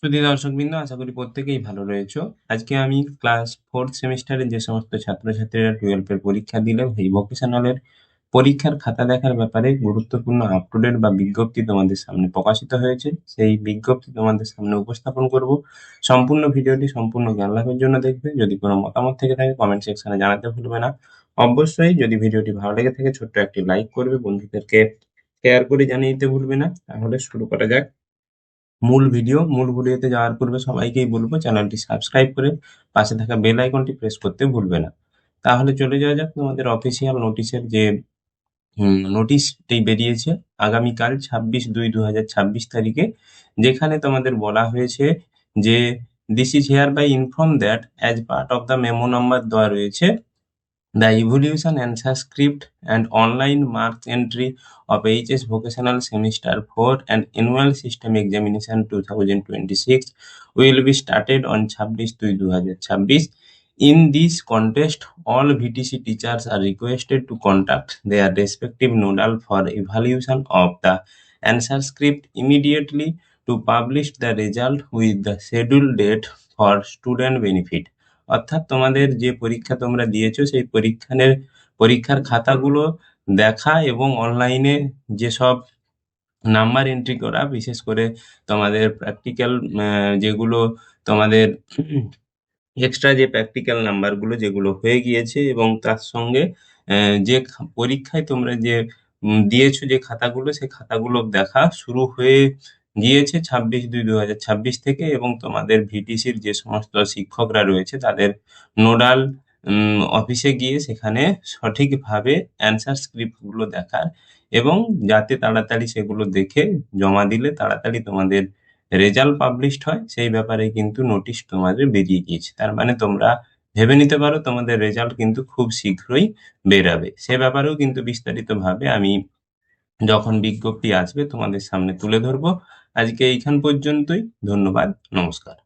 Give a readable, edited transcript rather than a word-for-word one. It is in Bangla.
সুধী দর্শকবৃন্দ, আশা করি প্রত্যেকেই ভালো রয়েছো। আজকে আমি ক্লাস 4th সেমিস্টারের যে সমস্ত ছাত্রছাত্রীরা 12 পরীক্ষা দিলে এই ভোকেশনালের পরীক্ষার খাতা দেখার ব্যাপারে গুরুত্বপূর্ণ আপ টু ডেট বা বিজ্ঞপ্তি তোমাদের সামনে প্রকাশিত হয়েছে, সেই বিজ্ঞপ্তি তোমাদের সামনে উপস্থাপন করব। সম্পূর্ণ ভিডিওটি সম্পূর্ণ জ্ঞান লাভের জন্য দেখবে। যদি কোনো মতামত থেকে থাকে কমেন্ট সেকশনে জানাতে ভুলবে না। অবশ্যই যদি ভিডিওটি ভালো লেগে থাকে ছোট্ট একটি লাইক করবে, বন্ধুদেরকে শেয়ার করে জানিয়ে দিতে ভুলবে না। তাহলে শুরু করা যাক মূল ভিডিওতে যাওয়ার পূর্বে সবাইকেই বলবো চ্যানেলটি সাবস্ক্রাইব করে পাশে থাকা বেল আইকনটি প্রেস করতে ভুলবে না। তাহলে চলে যাওয়া যাক তোমাদের অফিসিয়াল নোটিশের যে নোটিশটি বেরিয়েছে আগামীকাল 26/2/2026 তারিখে, যেখানে তোমাদের বলা হয়েছে যে this is hereby inform that as part of the memo number দেওয়া রয়েছে, the evaluation answer script and online marks entry of HS Vocational Semester 4 and Annual System Examination 2026 will be started on 26/2/2026. In this contest, all VTC teachers are requested to contact their respective nodal for evaluation of the answer script immediately to publish the result with the scheduled date for student benefit. অর্থাৎ তোমাদের যে পরীক্ষা তোমরা দিয়েছো সেই পরীক্ষার খাতাগুলো দেখা এবং অনলাইনে যেসব নাম্বার এন্ট্রি করা, বিশেষ করে তোমাদের প্র্যাকটিক্যাল যেগুলো তোমাদের এক্সট্রা যে প্র্যাকটিক্যাল নাম্বারগুলো যেগুলো হয়ে গিয়েছে এবং তার সঙ্গে যে পরীক্ষায় তোমরা যে দিয়েছো যে খাতাগুলো, সেই খাতাগুলো দেখা শুরু হয়ে গিয়েছে 26/2/2026 থেকে, এবং তোমাদের ভিটিসির যে সমস্ত শিক্ষকরা রয়েছে তাদের নোডাল অফিসে গিয়ে সেখানে সঠিকভাবে অ্যান্সার স্ক্রিপ্টগুলো দেখার, এবং যাতে তাড়াতাড়ি সেগুলো দেখে জমা দিলে তাড়াতাড়ি তোমাদের রেজাল্ট পাবলিশড হয়, সেই ব্যাপারে কিন্তু নোটিশ তোমাদের বেরিয়ে গিয়েছে। তার মানে তোমরা ভেবে নিতে পারো তোমাদের রেজাল্ট কিন্তু খুব শীঘ্রই বেরাবে। সে ব্যাপারেও কিন্তু বিস্তারিতভাবে আমি যখন বিজ্ঞপ্তি আসবে তোমাদের সামনে তুলে ধরবো। আজকে এইখান পর্যন্তই। ধন্যবাদ, নমস্কার।